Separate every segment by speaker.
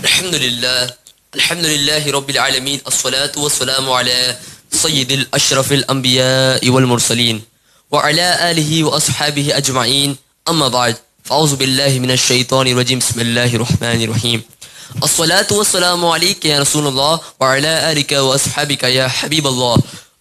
Speaker 1: الحمد لله رب العالمين الصلاة والسلام على سيد الأشرف الأنبياء والمرسلين وعلى آله وأصحابه أجمعين أما بعد فأعوذ بالله من الشيطان الرجيم بسم الله الرحمن الرحيم الصلاة والسلام عليك يا رسول الله وعلى آلك وأصحابك يا حبيب الله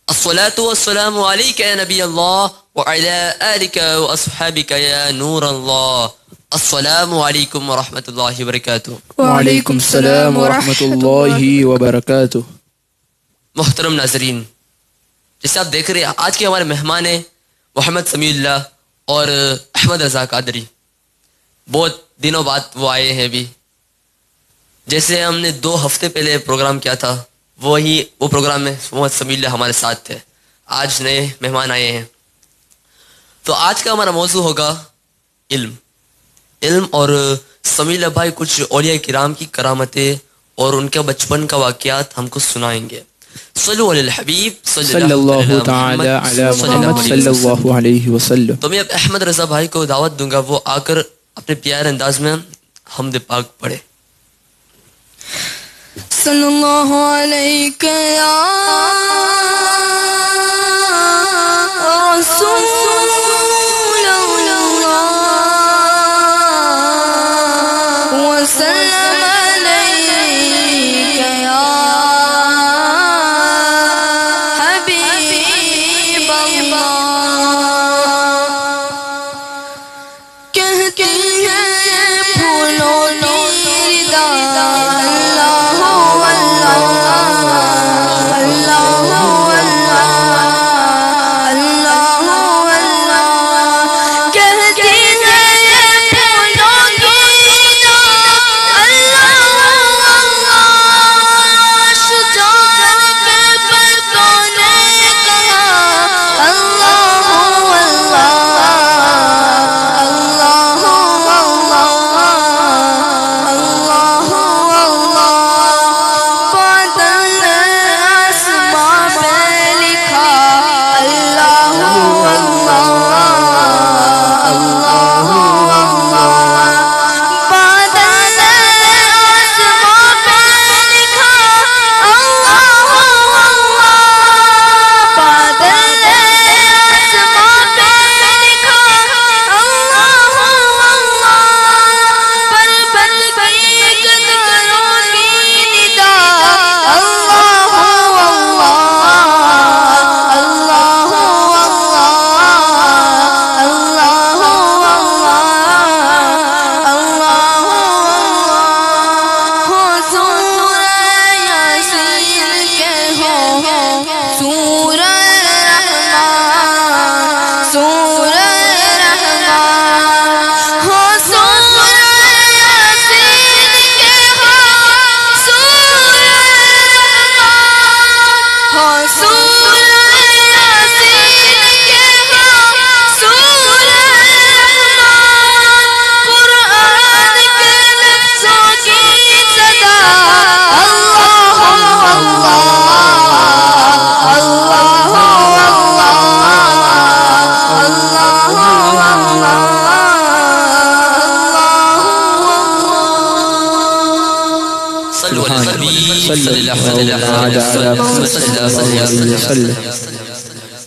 Speaker 1: الصلاة والسلام عليك يا نبي الله وعلى آلك وأصحابك يا نور الله السلام علیکم ورحمۃ اللہ وبرکاتہ۔
Speaker 2: وعلیکم السلام ورحمۃ اللہ وبرکاتہ۔
Speaker 1: محترم ناظرین، جیسے آپ دیکھ رہے ہیں آج کے ہمارے مہمان ہیں محمد سمیع اللہ اور احمد رضا قادری۔ بہت دنوں بعد وہ آئے ہیں ابھی، جیسے ہم نے 2 ہفتے پہلے پروگرام کیا تھا وہ پروگرام میں محمد سمیع اللہ ہمارے ساتھ تھے۔ آج نئے مہمان آئے ہیں، تو آج کا ہمارا موضوع ہوگا علم اور سمیع اللہ بھائی کچھ اولیاء کرام کی کرامتیں اور ان کے بچپن کا واقعات ہم کو سنائیں گے۔ صلو علی الحبیب صلی اللہ تعالی علی محمد صلی اللہ علیہ وسلم۔ تو میں اب احمد رضا بھائی کو دعوت دوں گا وہ آ کر اپنے پیارے انداز میں حمد پاک پڑھے۔
Speaker 3: صلی اللہ علیہ یا رسول وسلم عليك يا حبيب الله۔ کہتے ہیں پھولوں کی ردا اللہ اللہ اللہ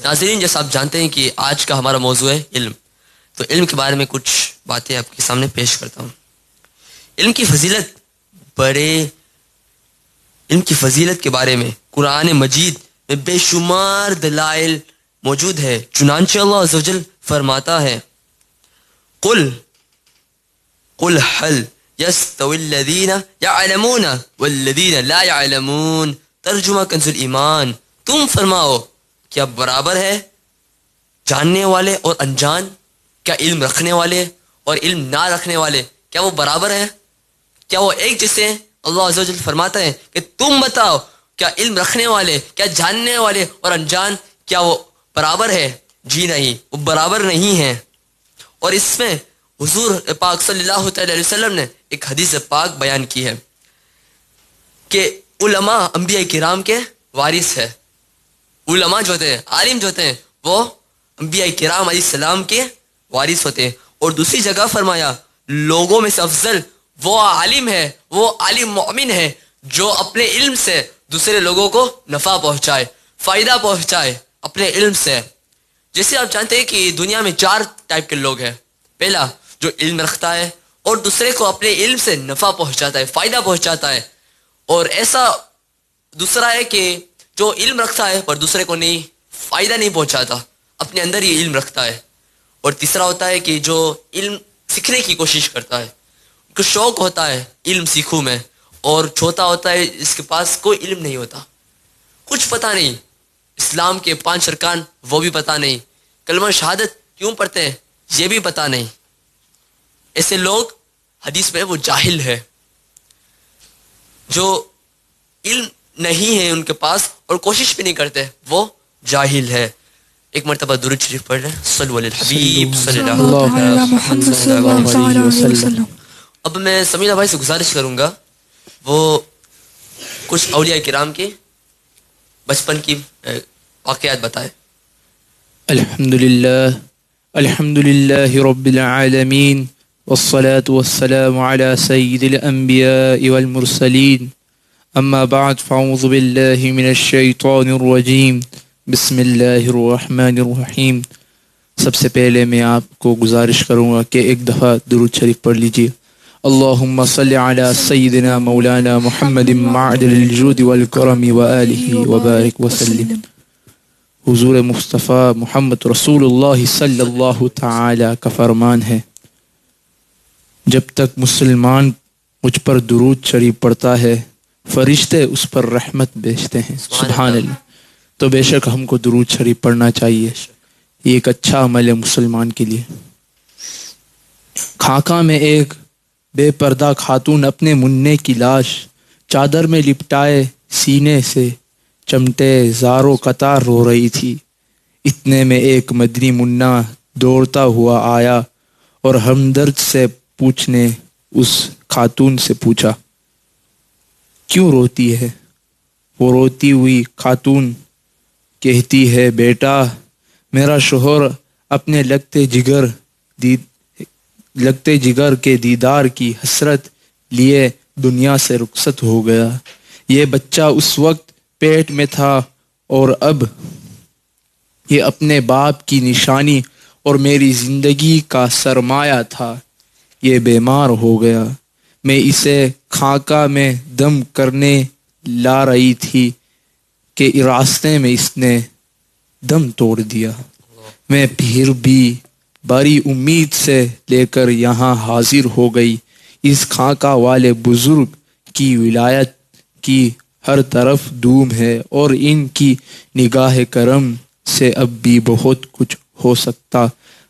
Speaker 1: ناظرین، جیسا آپ جانتے ہیں کہ آج کا ہمارا موضوع ہے علم، تو علم کے بارے میں کچھ باتیں آپ کے سامنے پیش کرتا ہوں۔ علم کی فضیلت کے بارے میں قرآن مجید میں بے شمار دلائل موجود ہے۔ چنانچہ اللہ عز و جل فرماتا ہے قل هل يستوي الذين يعلمون والذين لا يعلمون، ترجمہ کنز الایمان، تم فرماؤ کیا برابر ہے جاننے والے اور انجان؟ کیا علم رکھنے والے اور علم نہ رکھنے والے کیا وہ برابر ہیں؟ کیا وہ ایک جیسے ہیں؟ اللہ عز و جل فرماتا ہے کہ تم بتاؤ کیا علم رکھنے والے، کیا جاننے والے اور انجان کیا وہ برابر ہے؟ جی نہیں، وہ برابر نہیں ہیں۔ اور اس میں حضور پاک صلی اللہ تعالی علیہ وسلم نے ایک حدیث پاک بیان کی ہے کہ علماء انبیاء کرام کے وارث ہے۔ علماء جو ہوتے ہیں، عالم جو ہوتے ہیں، وہ انبیاء کرام علیہ السلام کے وارث ہوتے ہیں۔ اور دوسری جگہ فرمایا لوگوں میں سے افضل وہ عالم ہے، وہ عالم مومن ہے جو اپنے علم سے دوسرے لوگوں کو نفع پہنچائے، فائدہ پہنچائے اپنے علم سے. جیسے آپ جانتے ہیں کہ دنیا میں 4 ٹائپ کے لوگ ہیں. پہلا جو علم رکھتا ہے اور دوسرے کو اپنے علم سے نفع پہنچاتا ہے، فائدہ پہنچاتا ہے. اور ایسا دوسرا ہے کہ جو علم رکھتا ہے پر دوسرے کو نہیں، فائدہ نہیں پہنچاتا، اپنے اندر ہی علم رکھتا ہے. اور تیسرا ہوتا ہے کہ جو علم سیکھنے کی کوشش کرتا ہے، ان کو شوق ہوتا ہے علم سیکھوں میں. اور چوتھا ہوتا ہے اس کے پاس کوئی علم نہیں ہوتا، کچھ پتہ نہیں، اسلام کے 5 ارکان وہ بھی پتہ نہیں، کلمہ شہادت کیوں پڑھتے ہیں یہ بھی پتہ نہیں. ایسے لوگ حدیث میں وہ جاہل ہے، جو علم نہیں ہے ان کے پاس اور کوشش بھی نہیں کرتے، وہ جاہل ہے. ایک مرتبہ درود شریف پڑھ لیں. صلو علی الحبیب صلی اللہ علیہ وسلم. اب میں سمیع بھائی سے گزارش کروں گا وہ کچھ اولیاء کرام کے بچپن کی واقعات بتائے.
Speaker 2: الحمد لله رب العالمين والصلاة والسلام على سيد الأنبياء والمرسلين. أما بعد فأعوذ بالله من الشيطان الرجيم. بسم اللہ الرحمن الرحیم. سب سے پہلے میں آپ کو گزارش کروں گا کہ ایک دفعہ درود شریف پڑھ لیجیے. اللہم صلی علی سیدنا مولانا محمد معدن الجود والکرم وآلہ وبارک وسلم. حضور مصطفیٰ محمد رسول اللہ صلی اللہ تعالی کا فرمان ہے، جب تک مسلمان مجھ پر درود شریف پڑھتا ہے فرشتے اس پر رحمت بھیجتے ہیں. سبحان اللہ. تو بے شک ہم کو درود شریف پڑھنا چاہیے، یہ ایک اچھا عمل ہے مسلمان کے لیے. کھانکا میں ایک بے پردہ خاتون اپنے منع کی لاش چادر میں لپٹائے سینے سے چمٹے زاروں قطار رو رہی تھی. اتنے میں ایک مدنی منا دوڑتا ہوا آیا اور ہمدرد سے پوچھنے اس خاتون سے پوچھا کیوں روتی ہے. وہ روتی ہوئی خاتون کہتی ہے بیٹا میرا شوہر اپنے لگتے جگر کے دیدار کی حسرت لیے دنیا سے رخصت ہو گیا. یہ بچہ اس وقت پیٹ میں تھا اور اب یہ اپنے باپ کی نشانی اور میری زندگی کا سرمایہ تھا. یہ بیمار ہو گیا. میں اسے خانقاہ میں دم کرنے لا رہی تھی کہ راستے میں اس نے دم توڑ دیا. میں پھر بھی بڑی امید سے لے کر یہاں حاضر ہو گئی. اس خانقاہ والے بزرگ کی ولایت کی ہر طرف دھوم ہے اور ان کی نگاہ کرم سے اب بھی بہت کچھ ہو سکتا،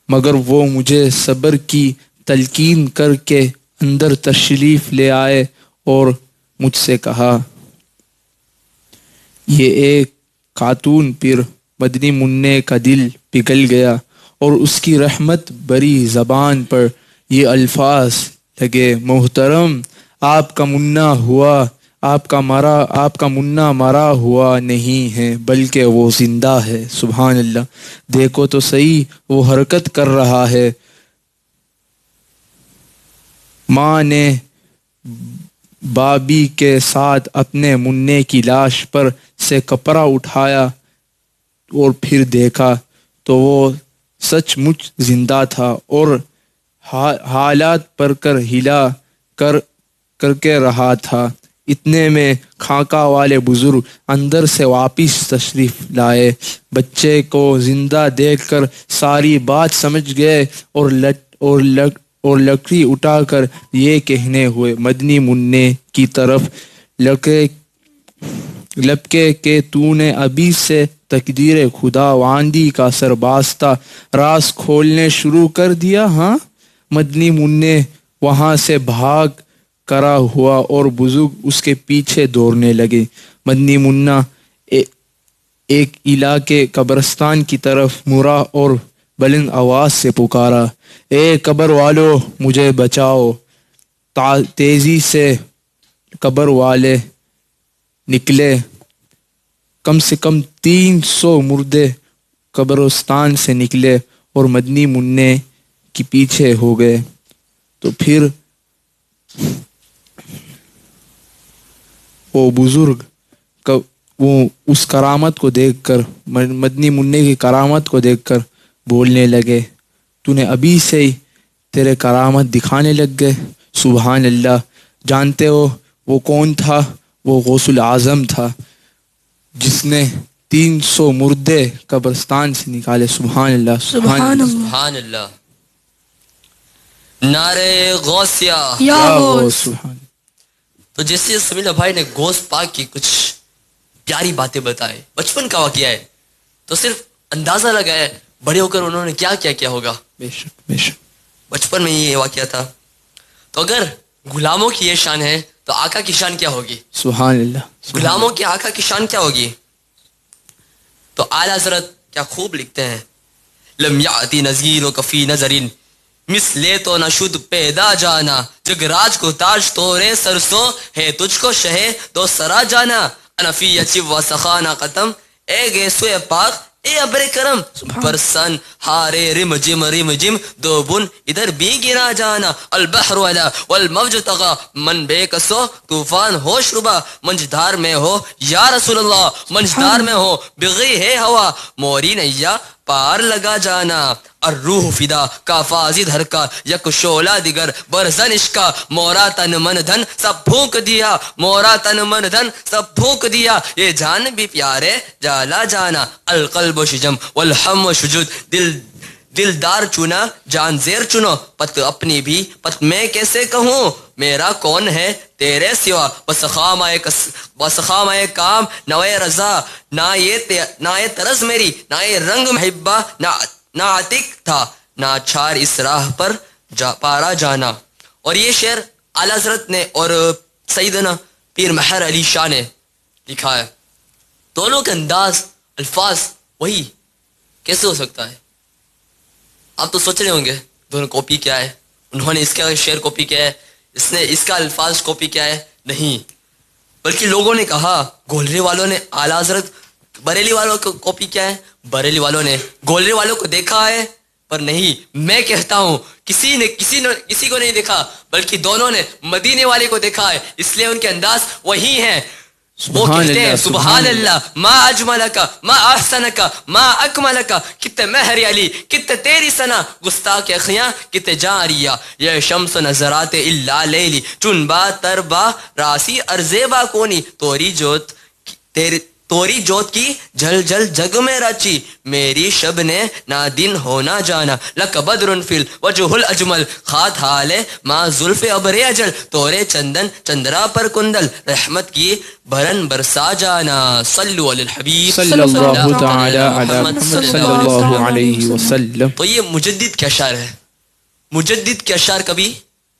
Speaker 2: مگر وہ مجھے صبر کی تلقین کر کے اندر تشریف لے آئے اور مجھ سے کہا یہ ایک خاتون پھر مدنی منع کا دل پگھل گیا اور اس کی رحمت بری زبان پر یہ الفاظ لگے محترم آپ کا منا مرا ہوا نہیں ہے بلکہ وہ زندہ ہے. سبحان اللہ. دیکھو تو صحیح وہ حرکت کر رہا ہے. ماں نے بابی کے ساتھ اپنے منع کی لاش پر سے کپڑا اٹھایا اور پھر دیکھا تو وہ سچ مچ زندہ تھا اور حالات پر کر ہلا کر کے رہا تھا. اتنے میں خانقاہ والے بزرگ اندر سے واپس تشریف لائے. بچے کو زندہ دیکھ کر ساری بات سمجھ گئے اور لکڑی اٹھا کر یہ کہنے ہوئے مدنی منع کی طرف لپکے کہ تو نے ابھی سے تقدیر خداوندی کا سرباستہ راز کھولنے شروع کر دیا. ہاں. مدنی منع وہاں سے بھاگ کرا ہوا اور بزرگ اس کے پیچھے دوڑنے لگے. مدنی منع ایک علاقے قبرستان کی طرف مڑا اور بلند آواز سے پکارا اے قبر والو مجھے بچاؤ. تیزی سے قبر والے نکلے. کم سے کم 300 مردے قبرستان سے نکلے اور مدنی منع کے پیچھے ہو گئے. تو پھر وہ بزرگ وہ اس کرامت کو دیکھ کر مدنی منع کی کرامت کو دیکھ کر بولنے لگے تو نے ابھی سے ہی تیرے کرامت دکھانے لگ گئے. سبحان اللہ. جانتے ہو وہ کون تھا؟ وہ غوث العظم تھا جس نے 300 مردے قبرستان سے نکالے. سبحان اللہ.
Speaker 3: سبحان اللہ.
Speaker 1: سبحان اللہ. نعرے غوثیہ.
Speaker 3: یا
Speaker 2: غوث.
Speaker 3: غوث.
Speaker 2: سبحان.
Speaker 1: تو جیسے سمیلہ بھائی نے غوث پاک کی کچھ پیاری باتیں بتائے، بچپن کا واقعہ ہے، تو صرف اندازہ لگایا بڑے ہو کر انہوں نے کیا کیا کیا ہوگا.
Speaker 2: بے شک بے شک.
Speaker 1: بچپن میں یہ واقعہ تھا. تو اگر غلاموں کی یہ شان ہے تو آقا کی شان کیا ہوگی؟
Speaker 2: سبحان اللہ.
Speaker 1: غلاموں کی آقا کی شان کیا ہوگی؟ تو اعلیٰ حضرت کیا خوب لکھتے ہیں، لم یاتی نذیر و کفی نظرین مثلے تو نہ شد پیدا جانا، جگ راج کو تاج تورے سرسو ہے تجھ کو شہ دو سرا جانا، انفی اچب و سخانہ ختم اے گیسو پاک اے ابر کرم، برسن ہارے رم جم دو بن ادھر بھی گرا جانا، البحر علا والموج طغا من بے کسو طوفان ہوش ربا، منجدار میں ہو یا رسول اللہ، منجدار میں ہو بغی ہے ہوا، موری نیا پار لگا جانا، الروح فدا کا فازی دھر کا یک شولہ دیگر برزن عشقا، مورا تن من دھن سب پھونک دیا، مورا تن من دھن سب پھونک دیا، یہ جان بھی پیارے جالا جانا، القلب و شجم والحم و شجود دلدار چنا جان زیر چنو، پت اپنی بھی پت میں کیسے کہوں، میرا کون ہے تیرے سوا، بسخام کام نوے رضا، نہ یہ طرز میری، نہ یہ رنگ محبہ، نہ عتیق تھا، نہ چھار اس راہ پر پارا جانا. اور یہ شعر اعلیٰ حضرت نے اور سیدنا پیر مہر علی شاہ نے لکھا ہے. دونوں کے انداز الفاظ وہی کیسے ہو سکتا ہے؟ آپ تو سوچ رہے ہوں گے دونوں کاپی کیا ہے، انہوں نے اس کا شعر کاپی کیا ہے، اس نے اس کا الفاظ کاپی کیا ہے. نہیں، بلکہ لوگوں نے کہا گولری والوں نے اعلیٰ حضرت بریلی والوں کو کاپی کیا ہے، بریلی والوں نے گولری والوں کو دیکھا ہے، پر نہیں، میں کہتا ہوں کسی کو نہیں دیکھا، بلکہ دونوں نے مدینے والے کو دیکھا ہے، اس لیے ان کے انداز وہی ہیں. وہ کہتے ہیں سبحان اللہ، ما اجملک ما احسنک ما اکملک، کتنے مہر علی کتنے تیری ثنا، گستاخ اخیاں کتنے جاریہ، یہ شمس نظرات الا لیلی چن با تربا راسی ارزیبا کونی، توری جوت کی جل جل جگ میں رچی، میری شب نے نہ دن ہونا جانا، لک بدر فی الوجہ الاجمل خات حال ما زلف ابر اجل، تورے چندن چندرا پر کندل رحمت کی برن برسا جانا. صلو علی الحبیب
Speaker 2: صلی اللہ تعالی علی محمد صلی اللہ علیہ وسلم.
Speaker 1: تو یہ مجدد کے اشعار ہے. مجدد کے اشعار کبھی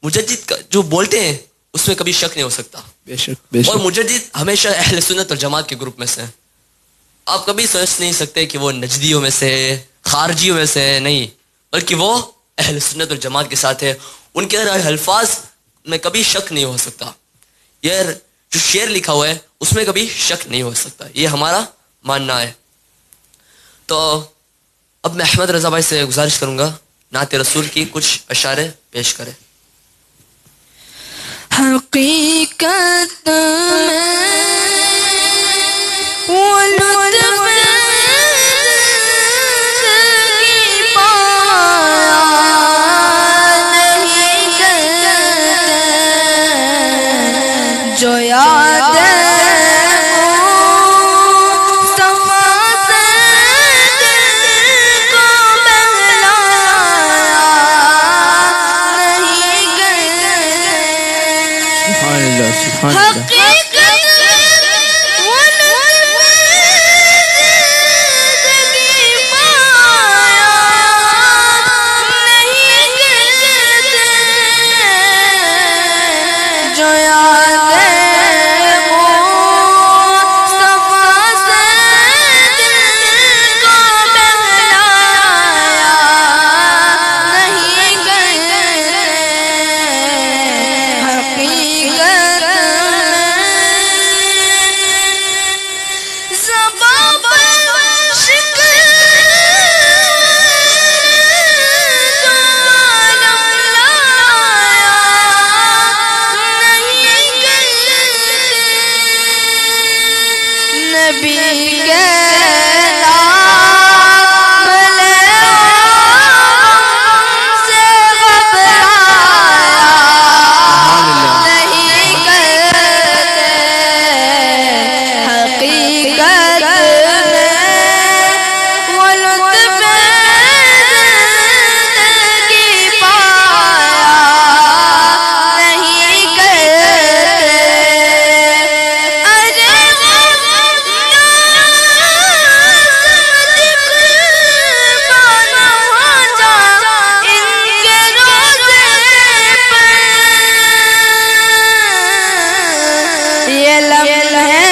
Speaker 1: مجدد جو بولتے ہیں اس میں کبھی شک نہیں ہو سکتا.
Speaker 2: بے شک بے
Speaker 1: اور
Speaker 2: شک.
Speaker 1: مجدد ہمیشہ اہل سنت اور جماعت کے گروپ میں سے ہیں. آپ کبھی سوچ نہیں سکتے کہ وہ نجدیوں میں سے خارجیوں میں سے نہیں، بلکہ وہ اہل سنت اور جماعت کے ساتھ ہے. ان کے الفاظ میں کبھی شک نہیں ہو سکتا. یہ جو شعر لکھا ہوا ہے اس میں کبھی شک نہیں ہو سکتا. یہ ہمارا ماننا ہے. تو اب میں احمد رضا بھائی سے گزارش کروں گا نعت رسول کی کچھ اشعار پیش کریں.
Speaker 3: حقیقت میں وہ لطف کی پایا نہیں کرتے، جو یاد نبی کے نام لے سے گھبرایا نہیں کرتے حقیقت میں وہ لطف زندگی پایا نہیں کرتے ارے یہ لمحے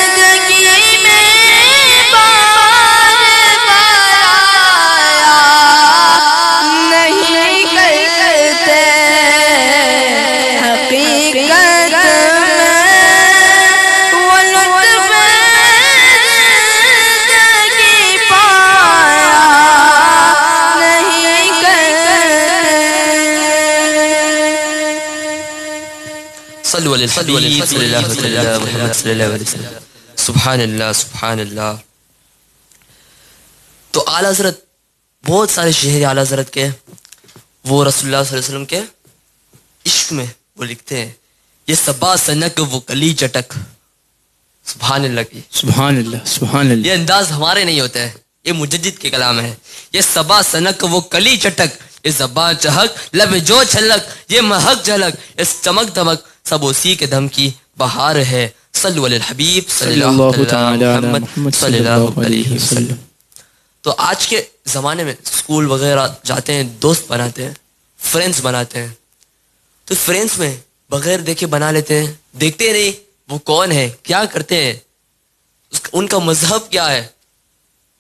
Speaker 3: زندگی میں بار بار آیا نہیں کرتے حقیقت میں وہ لطف زندگی پایا نہیں کرتے
Speaker 1: صلو علی الحبیب صلی اللہ علیہ محمد صلی اللہ علیہ وسلم. سبحان اللہ سبحان اللہ. تو اعلیٰ حضرت بہت سارے شعر اعلیٰ حضرت کے وہ رسول اللہ صلی اللہ علیہ وسلم کے عشق میں وہ لکھتے ہیں. یہ صبا سنک وہ کلی چٹک. سبحان اللہ کی
Speaker 2: سبحان اللہ سبحان اللہ.
Speaker 1: یہ انداز ہمارے نہیں ہوتا ہے, یہ مجدد کے کلام ہے. یہ صبا سنک وہ کلی چٹک, یہ زبان چہک لب جو چھلک, یہ مہک جھلک اس چمک دمک سب اسی کے دم کی بہار ہے. صلو علی الحبیب صلی اللہ تعالی علی محمد صلی اللہ علیہ وسلم. تو آج کے زمانے میں اسکول وغیرہ جاتے ہیں, دوست بناتے ہیں, فرینڈس بناتے ہیں, تو فرینڈس میں بغیر دیکھے بنا لیتے ہیں, دیکھتے نہیں وہ کون ہے, کیا کرتے ہیں, ان کا مذہب کیا ہے,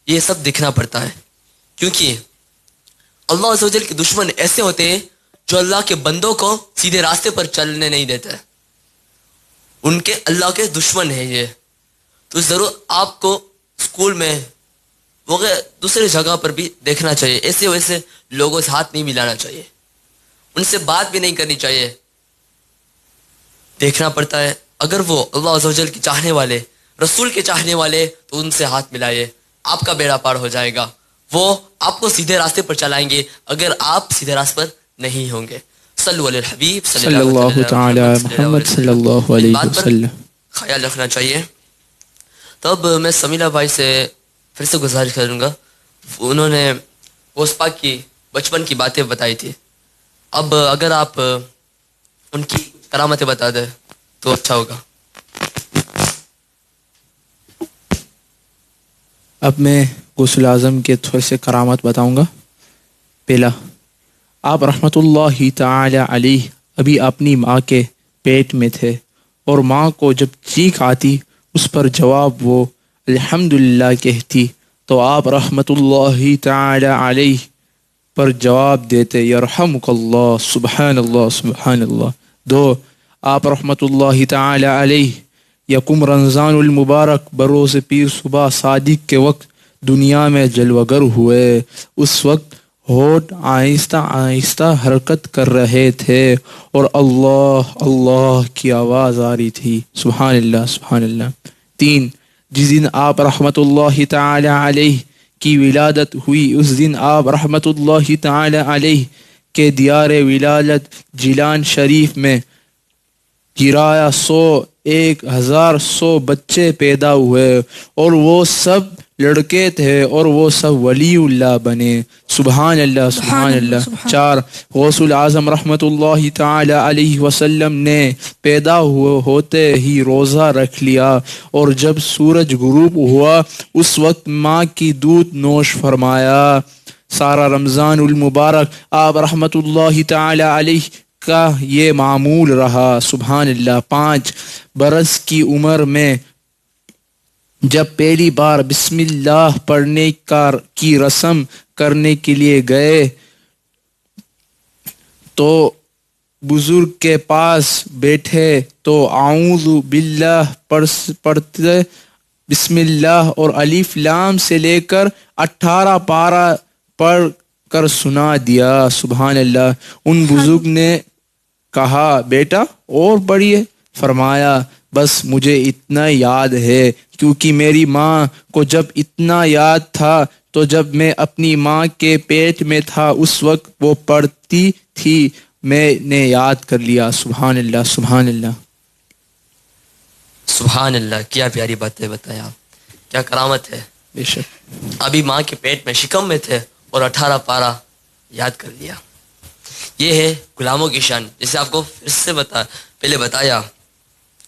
Speaker 1: یہ سب دیکھنا پڑتا ہے. کیونکہ اللہ عز و جل کے دشمن ایسے ہوتے ہیں جو اللہ کے بندوں کو سیدھے راستے پر چلنے نہیں دیتے, ان کے اللہ کے دشمن ہیں یہ. تو ضرور آپ کو اسکول میں وغیرہ دوسری جگہ پر بھی دیکھنا چاہیے. ایسے ویسے لوگوں سے ہاتھ نہیں ملانا چاہیے, ان سے بات بھی نہیں کرنی چاہیے. دیکھنا پڑتا ہے اگر وہ اللہ عز و جل کے چاہنے والے, رسول کے چاہنے والے, تو ان سے ہاتھ ملائیے, آپ کا بیڑا پار ہو جائے گا. وہ آپ کو سیدھے راستے پر چلائیں گے اگر آپ سیدھے راستے پر نہیں ہوں گے. صلو علی الحبیب
Speaker 2: صلی اللہ تعالی محمد صلی اللہ علیہ وسلم.
Speaker 1: خیال رکھنا چاہیے. تو اب میں سمیلہ بھائی سے پھر سے گزارش کروں گا, انہوں نے غوث پاک کی بچپن کی باتیں بتائی تھی. اب اگر آپ ان کی کرامتیں بتا دیں تو اچھا ہوگا.
Speaker 2: اب میں غوث اعظم کے تھوڑے سے کرامت بتاؤں گا. پہلا, آپ رحمۃ اللہ تعالی علیہ ابھی اپنی ماں کے پیٹ میں تھے, اور ماں کو جب چیخ آتی اس پر جواب وہ الحمدللہ کہتی, تو آپ رحمۃ اللہ تعالی علیہ پر جواب دیتے یرحمک اللہ. سبحان اللہ سبحان اللہ. 2, آپ رحمۃ اللہ تعالی علیہ یکم رمضان المبارک بروز پیر صبح صادق کے وقت دنیا میں جلوگر ہوئے. اس وقت ہونٹ آہستہ آہستہ حرکت کر رہے تھے اور اللہ اللہ کی آواز آ رہی تھی. سبحان اللہ سبحان اللہ. 3, جس دن آپ رحمۃ اللہ تعالی علیہ کی ولادت ہوئی اس دن آپ رحمۃ اللہ تعالی علیہ کے دیار ولادت جیلان شریف میں گرایا 1,100 بچے پیدا ہوئے, اور وہ سب لڑکے تھے اور وہ سب ولی اللہ بنے. سبحان اللہ سبحان اللہ. 4, غوث الاعظم رحمۃ اللہ تعالی علیہ وسلم نے پیدا ہوتے ہی روزہ رکھ لیا, اور جب سورج غروب ہوا اس وقت ماں کی دودھ نوش فرمایا. سارا رمضان المبارک آپ رحمۃ اللہ تعالی علیہ کا یہ معمول رہا. سبحان اللہ. 5, برس کی عمر میں جب پہلی بار بسم اللہ پڑھنے کی رسم کرنے کے لیے گئے تو بزرگ کے پاس بیٹھے تو اعوذ باللہ پڑھتے بسم اللہ اور الف لام سے لے کر 18 پارہ پڑھ کر سنا دیا. سبحان اللہ. ان بزرگ نے کہا بیٹا اور پڑھیے. فرمایا بس مجھے اتنا یاد ہے، کیونکہ میری ماں کو جب اتنا یاد تھا تو جب میں اپنی ماں کے پیٹ میں تھا اس وقت وہ پڑھتی تھی، میں نے یاد کر لیا۔ سبحان اللہ، سبحان اللہ۔
Speaker 1: سبحان اللہ، کیا پیاری باتیں بتایا، کیا کرامت ہے۔
Speaker 2: بے شک۔
Speaker 1: ابھی ماں کے پیٹ میں شکم میں تھے اور 18 پارہ یاد کر لیا۔ یہ ہے غلاموں کی شان، جسے آپ کو پھر سے پہلے بتایا۔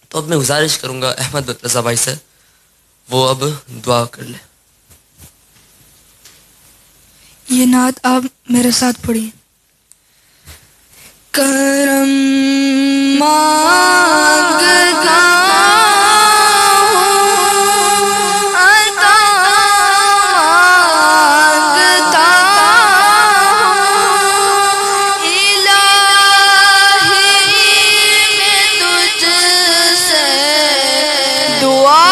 Speaker 1: تو اب میں گزارش کروں گا احمد رضا بھائی سے، وہ اب دعا کر لے۔
Speaker 4: یہ نعت آپ میرے ساتھ پڑھیے۔ کرم مانگتا ہوں، عطا مانگتا ہوں، الہی میں تجھ سے دعا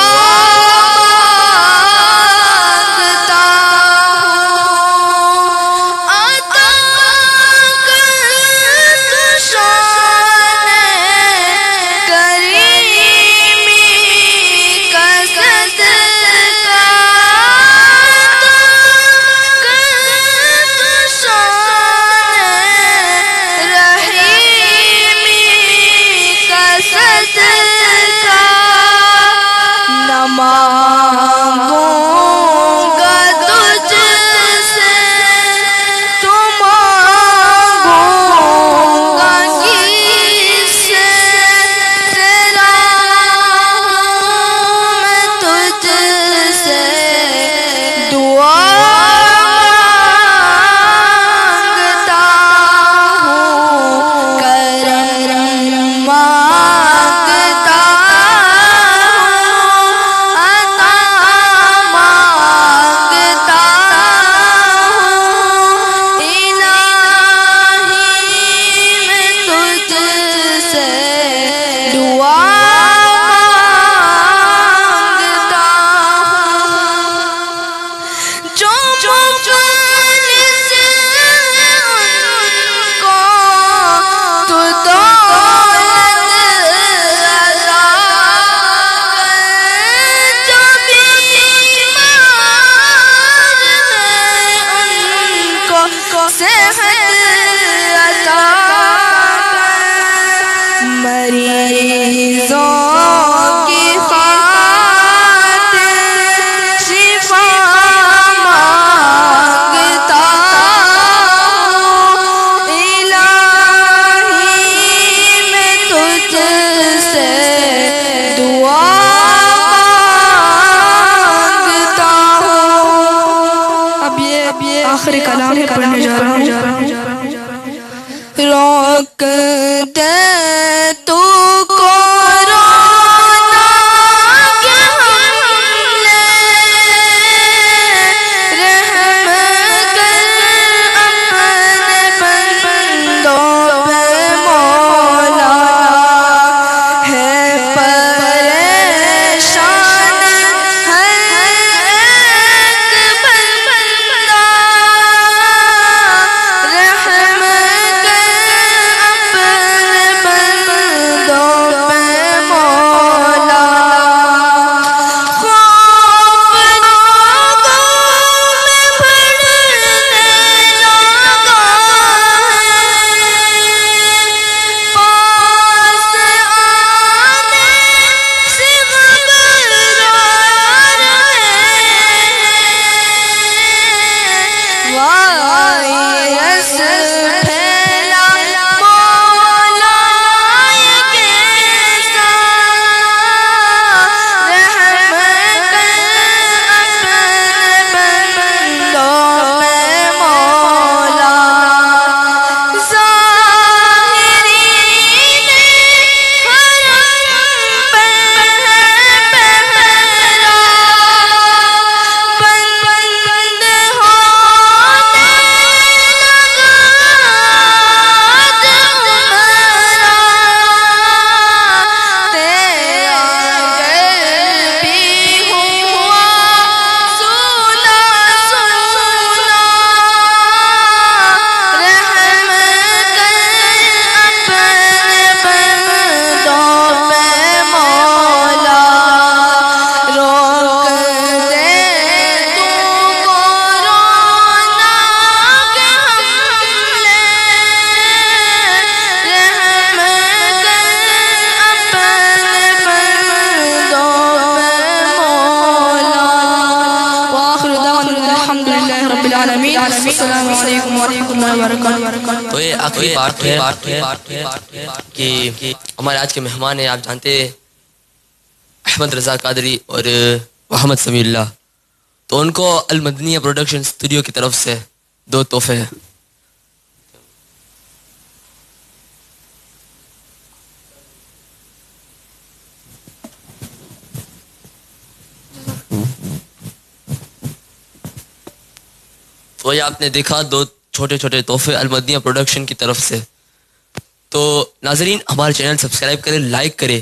Speaker 4: آخری کلام پڑھنے جا رہا ہوں۔ روک دے تو کو رونا کہ ہم نے رحم کر اپنے بندوں پہ مولا ہے وبرکاتہ.
Speaker 1: تو یہ آخری بات ہے کہ ہمارے آج کے مہمان ہیں، آپ جانتے ہیں احمد رضا قادری اور محمد سمیع اللہ، تو ان کو المدنیہ پروڈکشن اسٹوڈیو کی طرف سے 2 تحفے ہیں. تو یہ آپ نے دیکھا 2 چھوٹے چھوٹے تحفے المدنیہ پروڈکشن کی طرف سے. تو ناظرین ہمارے چینل سبسکرائب کریں، لائک کریں،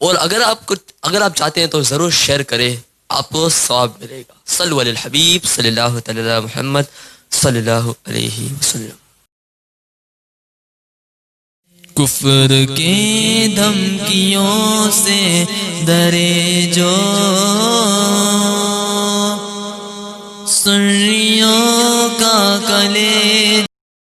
Speaker 1: اور اگر آپ چاہتے ہیں تو ضرور شیئر کریں، آپ کو ثواب ملے گا. صلو علی الحبیب صلی اللہ تعالی علی محمد صلی اللہ علیہ وسلم.
Speaker 5: کفر کے دھمکیوں سے ڈرے جو سنیوں کا کلے